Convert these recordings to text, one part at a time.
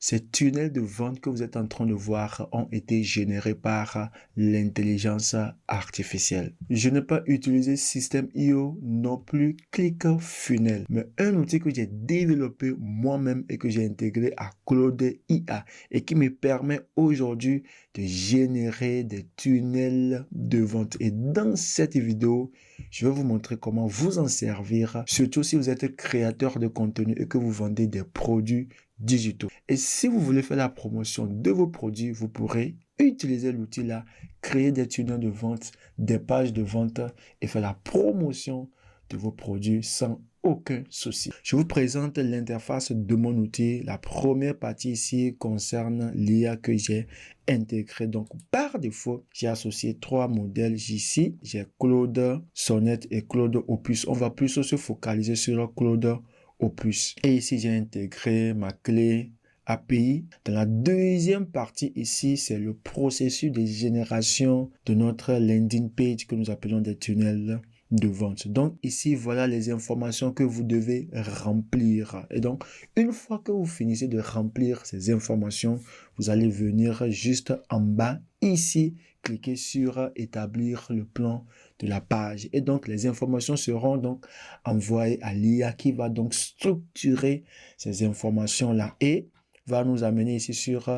Ces tunnels de vente que vous êtes en train de voir ont été générés par l'intelligence artificielle. Je n'ai pas utilisé System.io non plus ClickFunnels, mais un outil que j'ai développé moi-même et que j'ai intégré à Claude IA et qui me permet aujourd'hui de générer des tunnels de vente. Et dans cette vidéo, je vais vous montrer comment vous en servir, surtout si vous êtes créateur de contenu et que vous vendez des produits digitaux. Et si vous voulez faire la promotion de vos produits, vous pourrez utiliser l'outil là, créer des tunnels de vente, des pages de vente et faire la promotion de vos produits sans aucun souci. Je vous présente l'interface de mon outil. La première partie ici concerne l'IA que j'ai intégré. Donc, par défaut, j'ai associé 3 modèles ici. J'ai Claude Sonnet et Claude Opus. On va plus se focaliser sur Claude Opus. Et ici, j'ai intégré ma clé API. Dans la deuxième partie ici, c'est le processus de génération de notre landing page que nous appelons des tunnels de vente. Donc ici, voilà les informations que vous devez remplir. Et donc, une fois que vous finissez de remplir ces informations, vous allez venir juste en bas ici, cliquer sur établir le plan de la page. Et donc, les informations seront donc envoyées à l'IA qui va donc structurer ces informations-là et va nous amener ici sur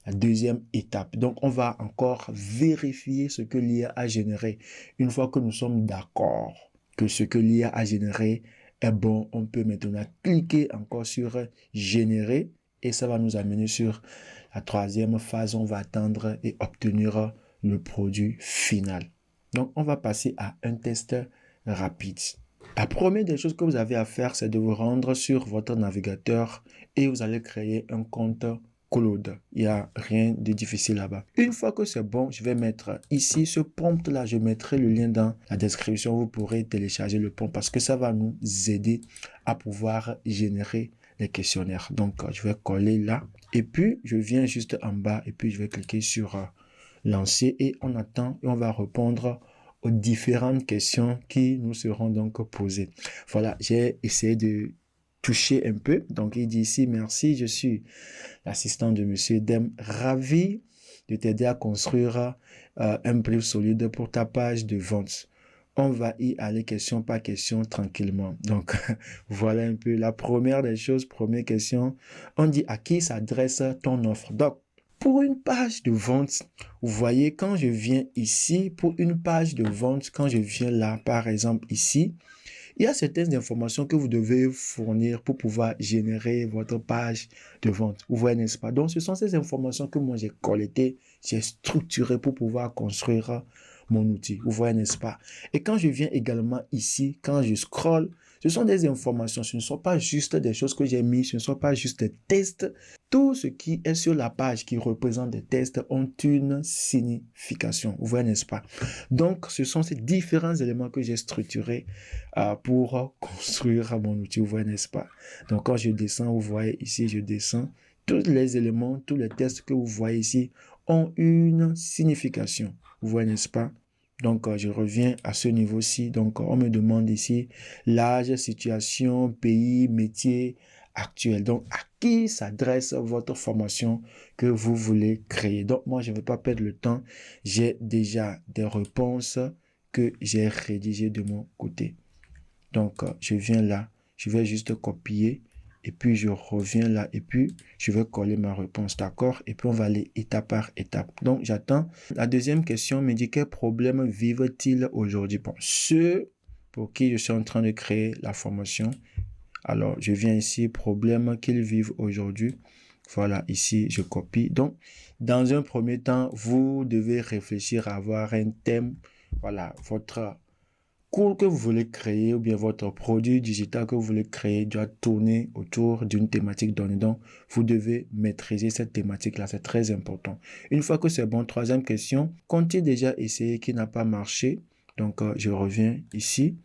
la deuxième étape. Donc, on va encore vérifier ce que l'IA a généré. Une fois que nous sommes d'accord que ce que l'IA a généré est bon, on peut maintenant cliquer encore sur générer et ça va nous amener sur la troisième phase. On va attendre et obtenir le produit final. Donc, on va passer à un test rapide. La première des choses que vous avez à faire, c'est de vous rendre sur votre navigateur et vous allez créer un compte Claude. Il n'y a rien de difficile là-bas. Une fois que c'est bon, je vais mettre ici ce prompt-là. Je mettrai le lien dans la description. Vous pourrez télécharger le prompt parce que ça va nous aider à pouvoir générer les questionnaires. Donc, je vais coller là. Et puis, je viens juste en bas et puis je vais cliquer sur lancer et on attend et on va répondre aux différentes questions qui nous seront donc posées. Voilà, j'ai essayé de toucher un peu. Donc, il dit ici, merci, je suis l'assistant de Monsieur Dem, ravi de t'aider à construire un brief solide pour ta page de vente. On va y aller question par question tranquillement. Donc, voilà un peu la première des choses, première question. On dit à qui s'adresse ton offre. Donc, pour une page de vente, vous voyez, quand je viens ici, pour une page de vente, quand je viens là, par exemple ici, il y a certaines informations que vous devez fournir pour pouvoir générer votre page de vente. Vous voyez, n'est-ce pas? Donc, ce sont ces informations que moi j'ai collectées, j'ai structurées pour pouvoir construire mon outil. Vous voyez, n'est-ce pas? Et quand je viens également ici, quand je scrolle, ce sont des informations. Ce ne sont pas juste des choses que j'ai mises, ce ne sont pas juste des tests. Tout ce qui est sur la page qui représente des tests ont une signification. Vous voyez, n'est-ce pas? Donc, ce sont ces différents éléments que j'ai structurés pour construire mon outil, vous voyez, n'est-ce pas? Donc, quand je descends, vous voyez ici, je descends. Tous les éléments, tous les tests que vous voyez ici ont une signification. Vous voyez, n'est-ce pas? Donc, je reviens à ce niveau-ci. Donc, on me demande ici l'âge, situation, pays, métier actuel. Donc, à qui s'adresse votre formation que vous voulez créer? Donc, moi, je ne vais pas perdre le temps. J'ai déjà des réponses que j'ai rédigées de mon côté. Donc, je viens là, je vais juste copier et puis je reviens là et puis je vais coller ma réponse, d'accord? Et puis, on va aller étape par étape. Donc, j'attends. La deuxième question me dit quel problème vivent-ils aujourd'hui? Bon, ceux pour qui je suis en train de créer la formation. Alors, je viens ici, problème qu'ils vivent aujourd'hui. Voilà, ici, je copie. Donc, dans un premier temps, vous devez réfléchir à avoir un thème. Voilà, votre cours que vous voulez créer ou bien votre produit digital que vous voulez créer doit tourner autour d'une thématique donnée. Donc, vous devez maîtriser cette thématique-là. C'est très important. Une fois que c'est bon, troisième question. Qu'ont-ils déjà essayé qui n'a pas marché? Donc, je reviens ici.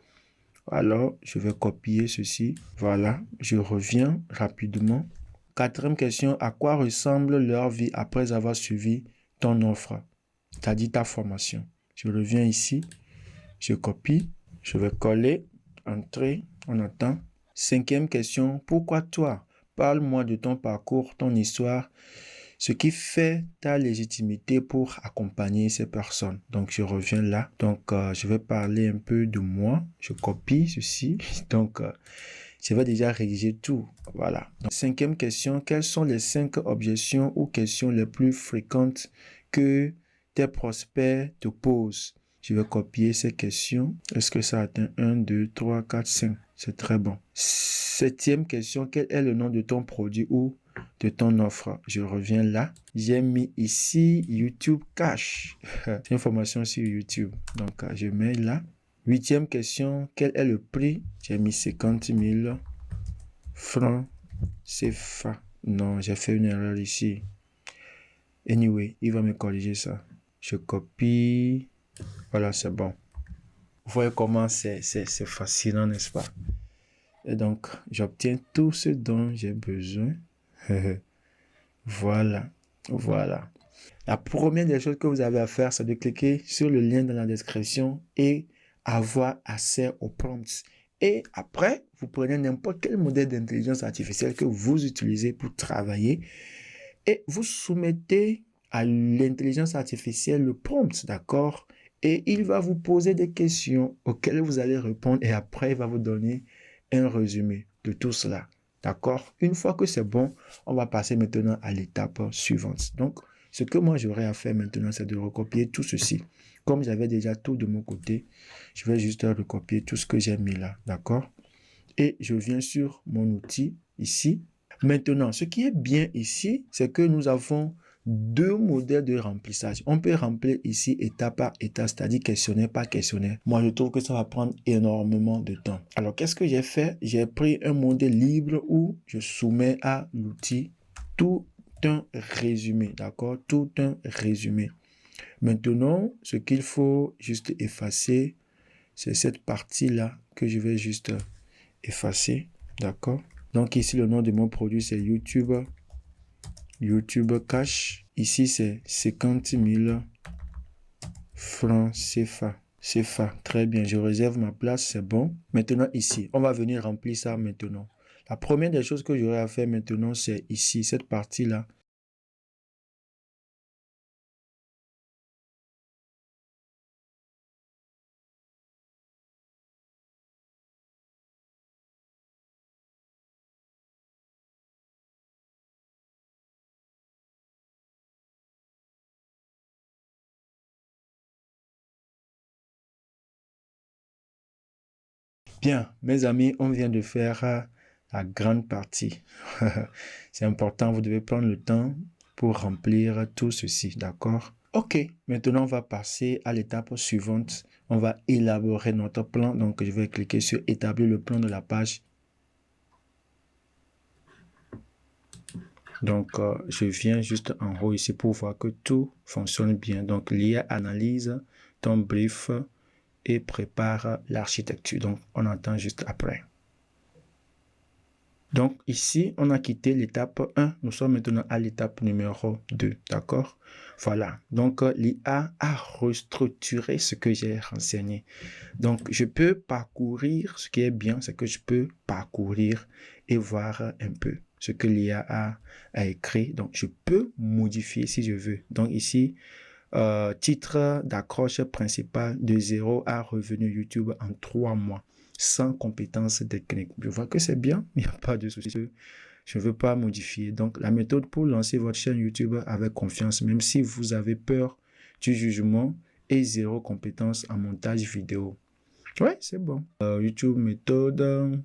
Alors, je vais copier ceci. Voilà, je reviens rapidement. Quatrième question. À quoi ressemble leur vie après avoir suivi ton offre? C'est-à-dire ta formation. Je reviens ici. Je copie. Je vais coller, entrer, on attend. Cinquième question, pourquoi toi? Parle-moi de ton parcours, ton histoire, ce qui fait ta légitimité pour accompagner ces personnes. Donc, je reviens là. Donc, je vais parler un peu de moi. Je copie ceci. Donc, je vais déjà rédiger tout. Voilà. Donc, 5e question. Quelles sont les 5 objections ou questions les plus fréquentes que tes prospects te posent? Je vais copier ces questions. Est-ce que ça atteint 1, 2, 3, 4, 5? C'est très bon. 7e question. Quel est le nom de ton produit ou de ton offre? Je reviens là. J'ai mis ici YouTube Cash. C'est une formation sur YouTube. Donc, je mets là. 8e question. Quel est le prix? J'ai mis 50 000 francs CFA. Non, j'ai fait une erreur ici. Anyway, il va me corriger ça. Je copie. Voilà, c'est bon. Vous voyez comment c'est fascinant, n'est-ce pas? Et donc, j'obtiens tout ce dont j'ai besoin. Voilà. Voilà. La première des choses que vous avez à faire, c'est de cliquer sur le lien dans la description et avoir accès aux prompts. Et après, vous prenez n'importe quel modèle d'intelligence artificielle que vous utilisez pour travailler et vous soumettez à l'intelligence artificielle le prompt, d'accord? Et il va vous poser des questions auxquelles vous allez répondre et après, il va vous donner un résumé de tout cela, d'accord? Une fois que c'est bon, on va passer maintenant à l'étape suivante. Donc, ce que moi j'aurais à faire maintenant, c'est de recopier tout ceci. Comme j'avais déjà tout de mon côté, je vais juste recopier tout ce que j'ai mis là, d'accord? Et je viens sur mon outil ici. Maintenant, ce qui est bien ici, c'est que nous avons 2 modèles de remplissage. On peut remplir ici étape par étape, c'est-à-dire questionnaire par questionnaire. Moi, je trouve que ça va prendre énormément de temps. Alors, qu'est-ce que j'ai fait? J'ai pris un modèle libre où je soumets à l'outil tout un résumé, d'accord? Tout un résumé. Maintenant, ce qu'il faut juste effacer, c'est cette partie-là que je vais juste effacer, d'accord? Donc ici, le nom de mon produit, c'est YouTube Cash. Ici, c'est 50 000 francs CFA. CFA, très bien, je réserve ma place, c'est bon. Maintenant, ici, on va venir remplir ça maintenant. La première des choses que j'aurai à faire maintenant, c'est ici, cette partie-là. Bien, mes amis, on vient de faire la grande partie. C'est important, vous devez prendre le temps pour remplir tout ceci, d'accord? Ok, maintenant on va passer à l'étape suivante. On va élaborer notre plan. Donc, je vais cliquer sur établir le plan de la page. Donc, je viens juste en haut ici pour voir que tout fonctionne bien. Donc, l'IA analyse ton brief et prépare l'architecture. Donc, on entend juste après. Donc, ici, on a quitté l'étape 1. Nous sommes maintenant à l'étape numéro 2. D'accord? Voilà. Donc, l'IA a restructuré ce que j'ai renseigné. Donc, je peux parcourir. Ce qui est bien, c'est que je peux parcourir et voir un peu ce que l'IA a écrit. Donc, je peux modifier si je veux. Donc, ici, titre d'accroche principal de 0 à revenu YouTube en 3 mois. Sans compétences techniques. Je vois que c'est bien, il n'y a pas de souci. Je ne veux pas modifier. Donc, la méthode pour lancer votre chaîne YouTube avec confiance, même si vous avez peur du jugement et 0 compétence en montage vidéo. Ouais, c'est bon. YouTube méthode.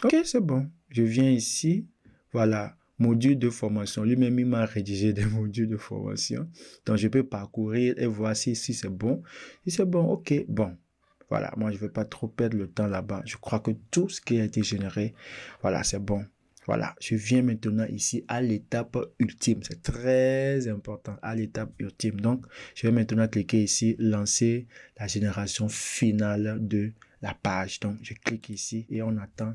Ok, c'est bon. Je viens ici. Voilà. Module de formation. Lui-même, il m'a rédigé des modules de formation. Donc, je peux parcourir et voir si c'est bon. Si c'est bon, ok, bon. Voilà, moi, je ne veux pas trop perdre le temps là-bas. Je crois que tout ce qui a été généré, voilà, c'est bon. Voilà, je viens maintenant ici à l'étape ultime. C'est très important, à l'étape ultime. Donc, je vais maintenant cliquer ici, lancer la génération finale de la page. Donc, je clique ici et on attend.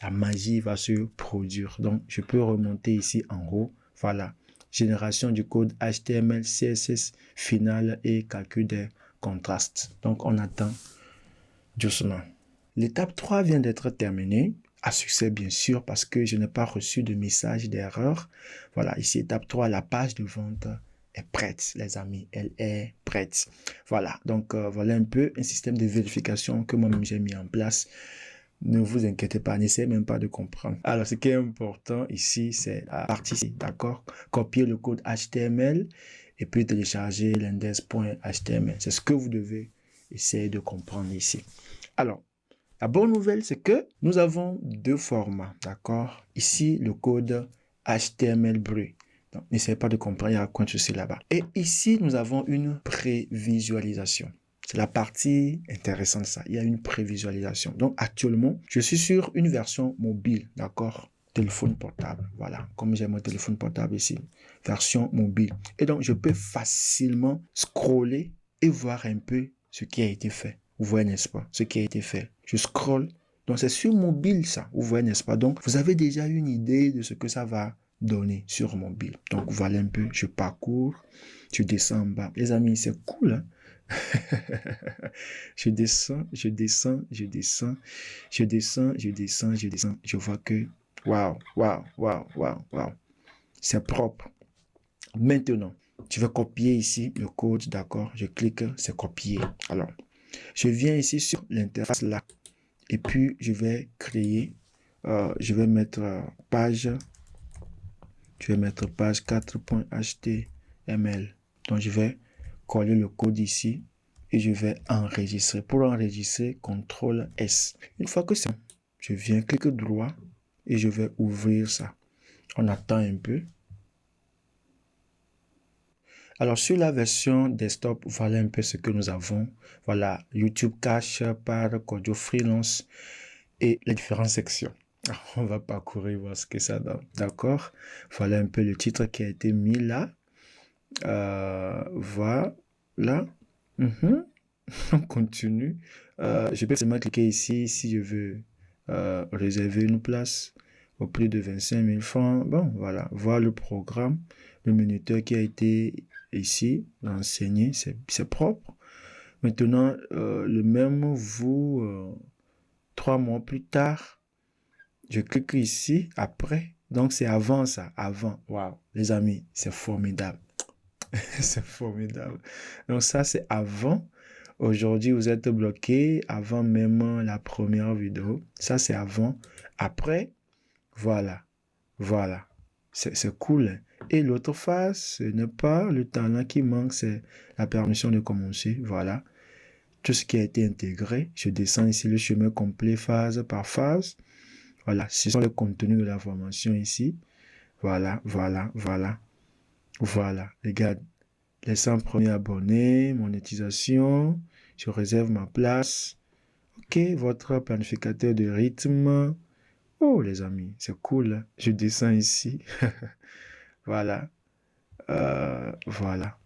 La magie va se produire. Donc, je peux remonter ici en haut. Voilà, génération du code HTML, CSS final et calcul des contrastes. Donc, on attend doucement. L'étape 3 vient d'être terminée. à succès, bien sûr, parce que je n'ai pas reçu de message d'erreur. Voilà, ici, étape 3, la page de vente est prête, les amis. Elle est prête. Voilà, donc voilà un peu un système de vérification que moi-même j'ai mis en place. Ne vous inquiétez pas, n'essayez même pas de comprendre. Alors, ce qui est important ici, c'est la partie C, d'accord? Copier le code HTML et puis télécharger l'index.html. C'est ce que vous devez essayer de comprendre ici. Alors, la bonne nouvelle, c'est que nous avons deux formats, d'accord? Ici, le code HTML brut. Donc, n'essayez pas de comprendre, il y a un coin de souci là-bas. Et ici, nous avons une prévisualisation. C'est la partie intéressante, ça. Il y a une prévisualisation. Donc, actuellement, je suis sur une version mobile, d'accord? Téléphone portable. Voilà, comme j'ai mon téléphone portable ici. Version mobile. Et donc, je peux facilement scroller et voir un peu ce qui a été fait. Vous voyez, n'est-ce pas? Ce qui a été fait. Je scrolle. Donc, c'est sur mobile, ça. Vous voyez, n'est-ce pas? Donc, vous avez déjà une idée de ce que ça va donner sur mobile. Donc, voilà un peu. Je parcours. Je descends en bas. Les amis, c'est cool, hein? Je descends. Je vois que, waouh. C'est propre. Maintenant, je vais copier ici le code, d'accord? Je clique, c'est copié. Alors, je viens ici sur l'interface là. Et puis, je vais créer, je vais mettre page 4.html. Donc, je vais coller le code ici et je vais enregistrer. Pour enregistrer, CTRL S. Une fois que c'est bon, je viens cliquer droit et je vais ouvrir ça. On attend un peu. Alors, sur la version desktop, voilà un peu ce que nous avons. Voilà, YouTube Cash par Kojo Freelance et les différentes sections. On va parcourir, voir ce que ça donne. D'accord? Voilà un peu le titre qui a été mis là. Voilà. On continue. Je peux seulement cliquer ici si je veux réserver une place au prix de 25 000 francs. Bon, voilà. Voir le programme, le minuteur qui a été ici, renseigné, c'est propre. Maintenant, le même vous, 3 mois plus tard, je clique ici, après. Donc, c'est avant ça, avant. Waouh, les amis, c'est formidable. C'est formidable. Donc, ça, c'est avant. Aujourd'hui, vous êtes bloqué avant même la première vidéo. Ça, c'est avant. Après, voilà. C'est cool. Et l'autre phase, ce n'est pas le talent qui manque, c'est la permission de commencer. Voilà. Tout ce qui a été intégré. Je descends ici le chemin complet phase par phase. Voilà. Ce sont les contenus de la formation ici. Voilà. Regarde. Les 100 premiers abonnés, monétisation. Je réserve ma place. OK. Votre planificateur de rythme. Oh, les amis, c'est cool. Je descends ici. Voilà. Voilà.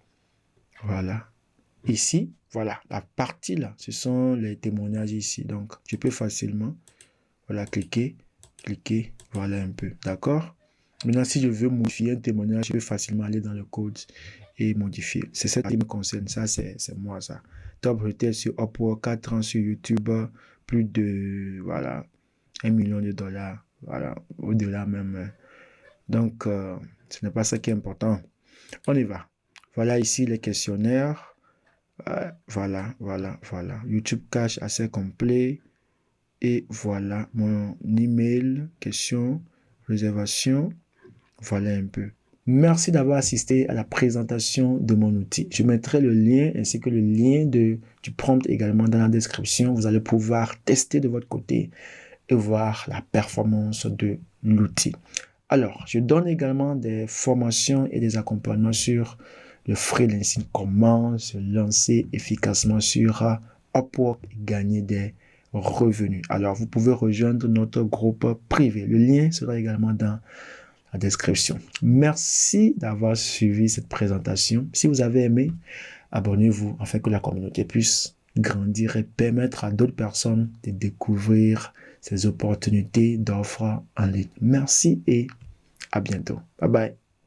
Ici, voilà, la partie là, ce sont les témoignages ici. Donc, je peux facilement, voilà, cliquer, voilà un peu. D'accord? Maintenant, si je veux modifier un témoignage, je peux facilement aller dans le code et modifier. C'est ça qui me concerne. Ça, c'est moi, ça. Top retail sur Upwork, 4 ans sur YouTube, plus de, voilà, 1 million de dollars. Voilà, au-delà même. Donc, ce n'est pas ça qui est important. On y va. Voilà ici les questionnaires. Voilà. YouTube Cash assez complet. Et voilà mon email, question, réservation. Voilà un peu. Merci d'avoir assisté à la présentation de mon outil. Je mettrai le lien ainsi que le lien du prompt également dans la description. Vous allez pouvoir tester de votre côté et voir la performance de l'outil. Alors, je donne également des formations et des accompagnements sur le freelancing, comment se lancer efficacement sur Upwork et gagner des revenus. Alors, vous pouvez rejoindre notre groupe privé. Le lien sera également dans la description. Merci d'avoir suivi cette présentation. Si vous avez aimé, abonnez-vous afin que la communauté puisse grandir et permettre à d'autres personnes de découvrir ces opportunités d'offres en ligne. Merci et à bientôt. Bye bye.